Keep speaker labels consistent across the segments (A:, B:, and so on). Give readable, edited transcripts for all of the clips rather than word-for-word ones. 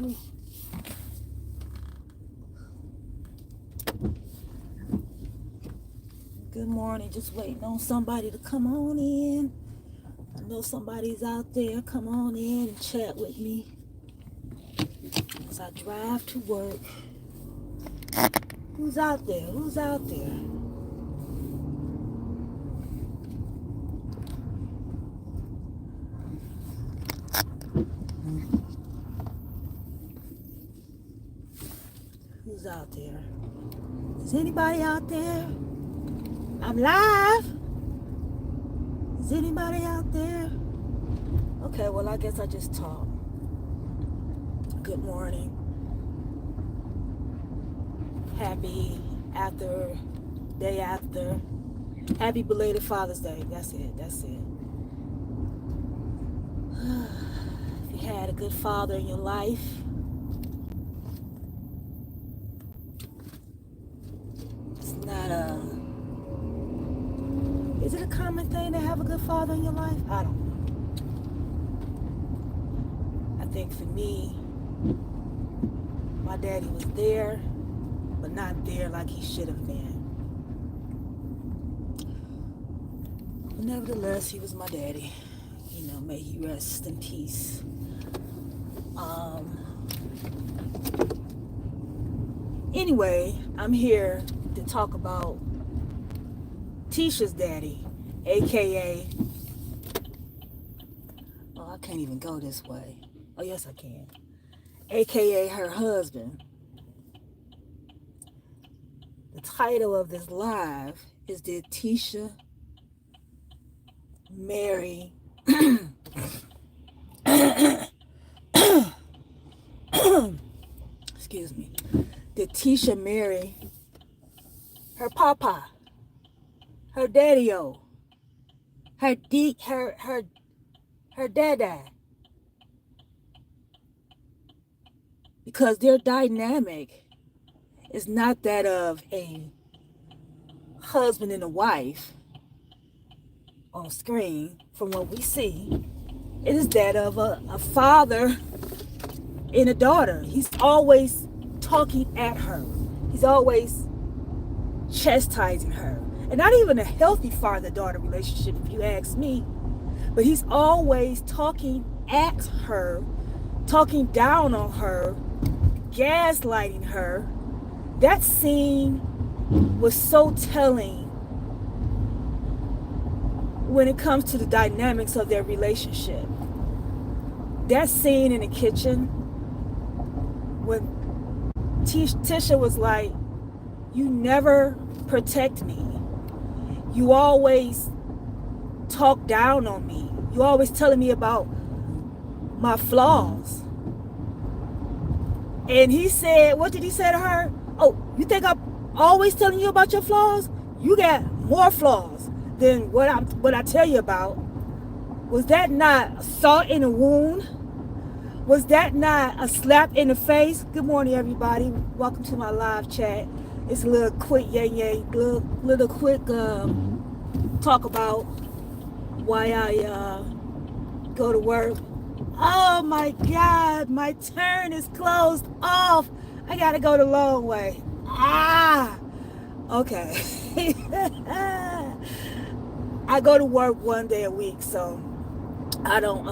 A: 3. Good morning. Just waiting on somebody to come on in. I know somebody's out there. Come on in and chat with me as I drive to work. Who's out there? Who's out there? Who's out there? Is anybody out there? I'm live. Is anybody out there? Okay, well, I guess I just talk. Good morning. Happy day after. Happy belated Father's Day. That's it. If you had a good father in your life, it's not is it a common thing to have a good father in your life? I don't know. I think for me, my daddy was there, but not there like he should have been. But nevertheless, he was my daddy. You know, may he rest in peace. Anyway, I'm here to talk about Tisha's daddy, aka, oh, I can't even go this way. Oh, yes, I can. AKA her husband. The title of this live is Did Tisha Marry excuse me. Did Tisha marry her papa, her daddy-o, her dada? Because their dynamic is not that of a husband and a wife on screen from what we see. It is that of a father and a daughter. He's always talking at her. He's always chastising her. And not even a healthy father-daughter relationship, if you ask me. But he's always talking at her, talking down on her, gaslighting her. That scene was so telling when it comes to the dynamics of their relationship. That scene in the kitchen when Tisha was like, you never protect me. You always talk down on me. You always telling me about my flaws. And he said, what did he say to her? Oh, you think I'm always telling you about your flaws? You got more flaws than what I tell you about. Was that not salt in a wound? Was that not a slap in the face? Good morning, everybody. Welcome to my live chat. It's a little quick, little quick talk about why I go to work. Oh my God, my turn is closed off. I gotta go the long way. Okay. I go to work one day a week, so I don't,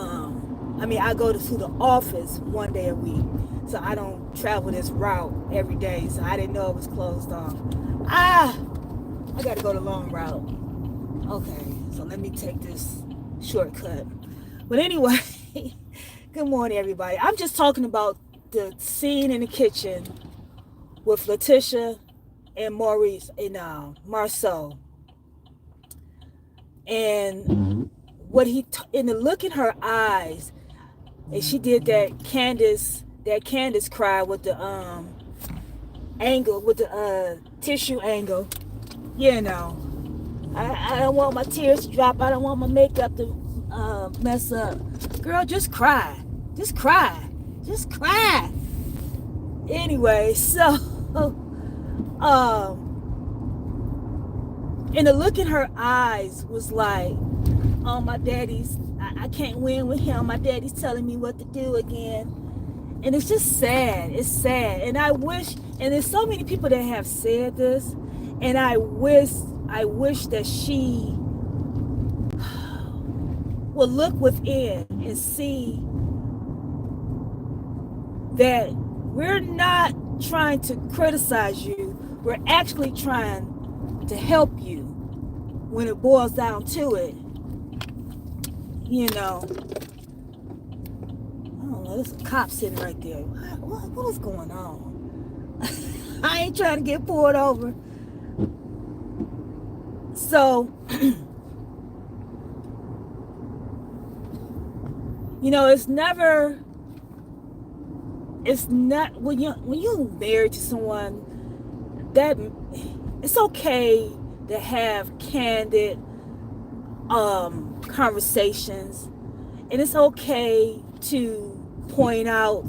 A: I go to the office one day a week, so I don't travel this route every day, so I didn't know it was closed off. I gotta go the long route. Okay, so let me take this shortcut. But anyway, good morning, everybody. I'm just talking about the scene in the kitchen with Letitia and Maurice and Marceau. And what in the look in her eyes, and she did that Candace cry with the angle, with the tissue angle. You know, I don't want my tears to drop. I don't want my makeup to mess up. Girl, just cry. Just cry. Anyway, so and the look in her eyes was like, oh, my daddy's, I can't win with him. My daddy's telling me what to do again. And it's just sad. It's sad. And I wish, and there's so many people that have said this, and I wish that she will look within and see that we're not trying to criticize you. We're actually trying to help you when it boils down to it. You know, I don't know, there's a cop sitting right there. What is going on? I ain't trying to get pulled over. So, you know, it's not when you married to someone that it's okay to have candid conversations, and it's okay to point out,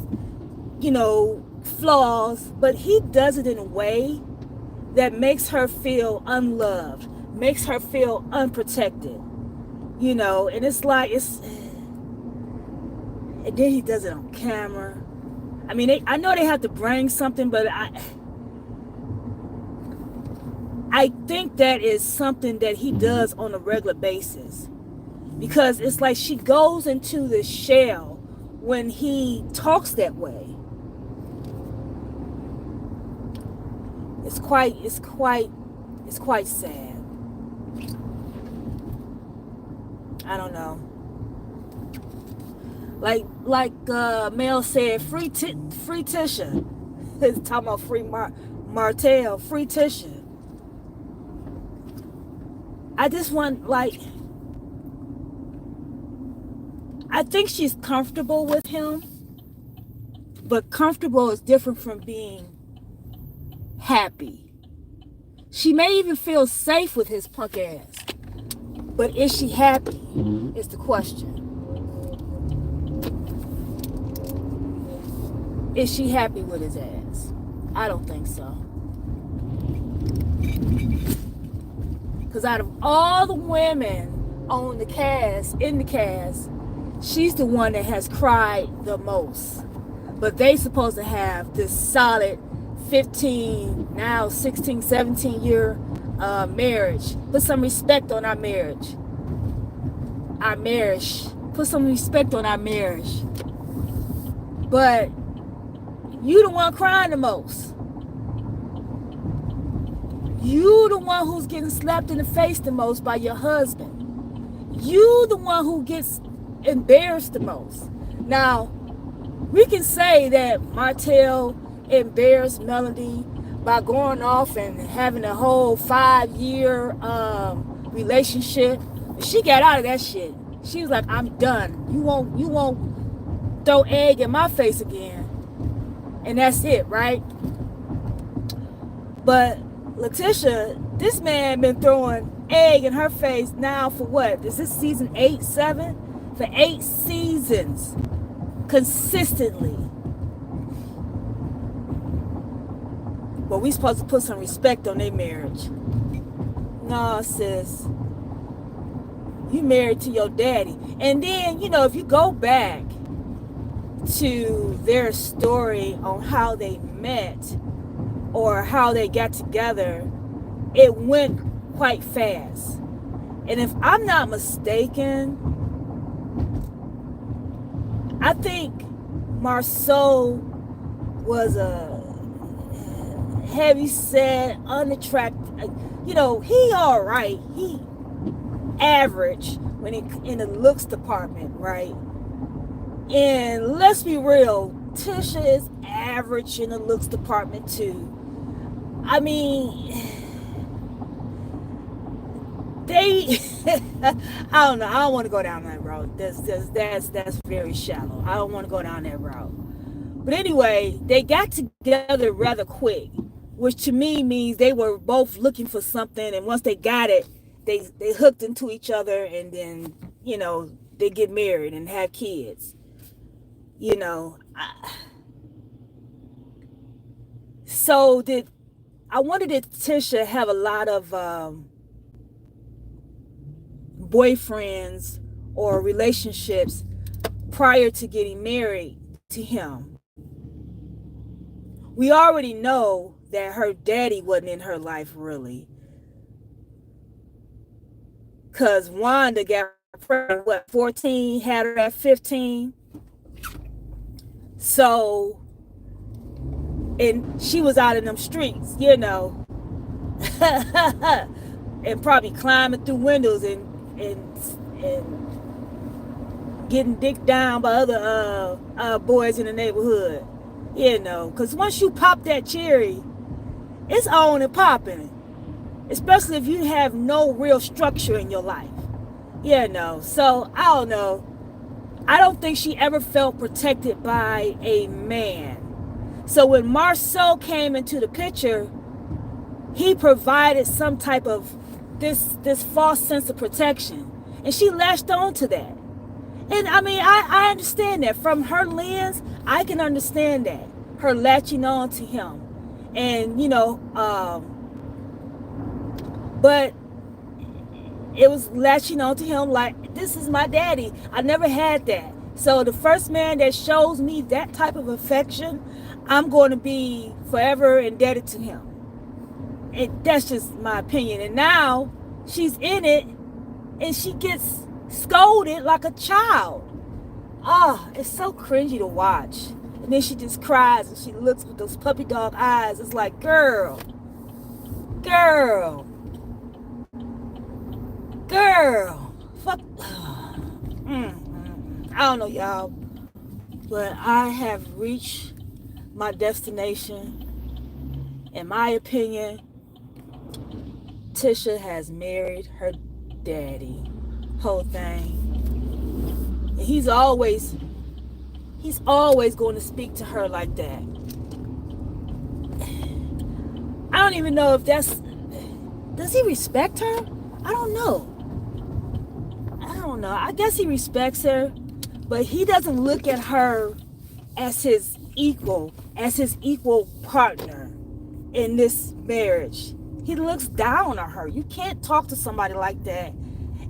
A: you know, flaws, but he does it in a way that makes her feel unloved, makes her feel unprotected, you know. And it's like and then he does it on camera. I mean, I know they have to bring something, but I think that is something that he does on a regular basis, because it's like she goes into the shell when he talks that way. It's quite sad. I don't know. Like Mel said, free Tisha. He's talking about free Martell, free Tisha. I just want, like, I think she's comfortable with him, but comfortable is different from being happy. She may even feel safe with his punk ass, but is she happy is the question. Is she happy with his ass? I don't think so. Because out of all the women on the cast, in the cast, she's the one that has cried the most. But they supposed to have this solid 15, now 16, 17 year marriage. Put some respect on our marriage. Our marriage. Put some respect on our marriage. But you the one crying the most. You the one who's getting slapped in the face the most by your husband. You the one who gets embarrassed the most. Now, we can say that Martell embarrassed Melody by going off and having a whole 5-year relationship. She got out of that shit. She was like, I'm done. You won't throw egg in my face again. And that's it, right? But Letitia, this man been throwing egg in her face now for what? Is this season 8, 7? For 8 seasons. Consistently. But we supposed to put some respect on their marriage. No, sis. You married to your daddy. And then, you know, if you go back to their story on how they met or how they got together, it went quite fast. And if I'm not mistaken, I think Marceau was a heavy set, unattractive. You know, he all right. He average when in the looks department, right? And let's be real, Tisha is average in the looks department too. I mean, they I don't know. I don't want to go down that road. That's very shallow. I don't want to go down that road. But anyway, they got together rather quick, which to me means they were both looking for something, and once they got it, they hooked into each other, and then, you know, they get married and have kids. You know, so I wonder, did Tisha have a lot of boyfriends or relationships prior to getting married to him? We already know that her daddy wasn't in her life really. Because Wanda got pregnant, what, 14, had her at 15. So, and she was out in them streets, you know, and probably climbing through windows and getting dicked down by other boys in the neighborhood, you know. Because once you pop that cherry, it's on and popping, especially if you have no real structure in your life, you know. So I don't know. I don't think she ever felt protected by a man. So when Marceau came into the picture, he provided some type of this false sense of protection, and she latched on to that. And I mean, I understand that from her lens. I can understand that, her latching on to him, and you know, but it was latching on to him like, this is my daddy. I never had that. So the first man that shows me that type of affection, I'm going to be forever indebted to him. And that's just my opinion. And now she's in it and she gets scolded like a child. Oh, it's so cringy to watch. And then she just cries and she looks with those puppy dog eyes. It's like, girl, fuck. I don't know, y'all, but I have reached my destination. In my opinion, Tisha has married her daddy. Whole thing. And he's always going to speak to her like that. I don't even know if that's, does he respect her? I don't know. I guess he respects her, but he doesn't look at her as his equal partner in this marriage. He looks down on her. You can't talk to somebody like that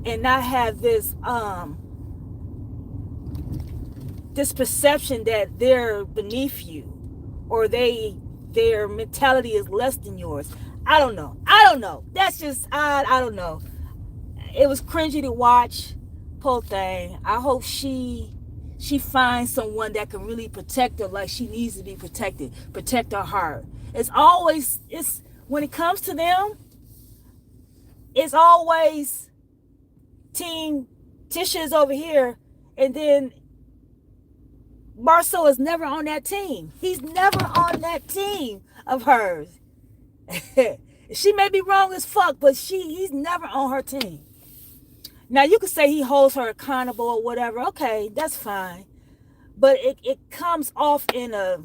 A: and not have this perception that they're beneath you, or their mentality is less than yours. I don't know. That's just, I don't know. It was cringy to watch. Poor thing. I hope she finds someone that can really protect her like she needs to be protected. Protect her heart. It's when it comes to them, it's always team Tisha is over here, and then Marceau is never on that team. He's never on that team of hers. She may be wrong as fuck, but he's never on her team. Now you could say he holds her accountable or whatever. Okay, that's fine. But it comes off in a,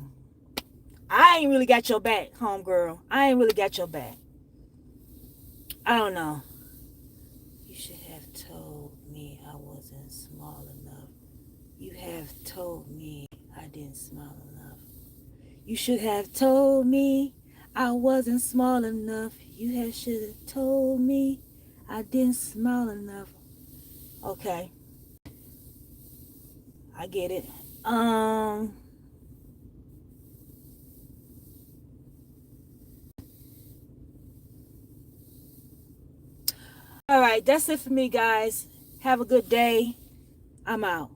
A: I ain't really got your back, homegirl. I ain't really got your back. I don't know. You should have told me I wasn't small enough. You have told me I didn't smile enough. You should have told me I wasn't small enough. You should have told me I didn't smile enough. Okay. I get it. All right, that's it for me, guys. Have a good day. I'm out.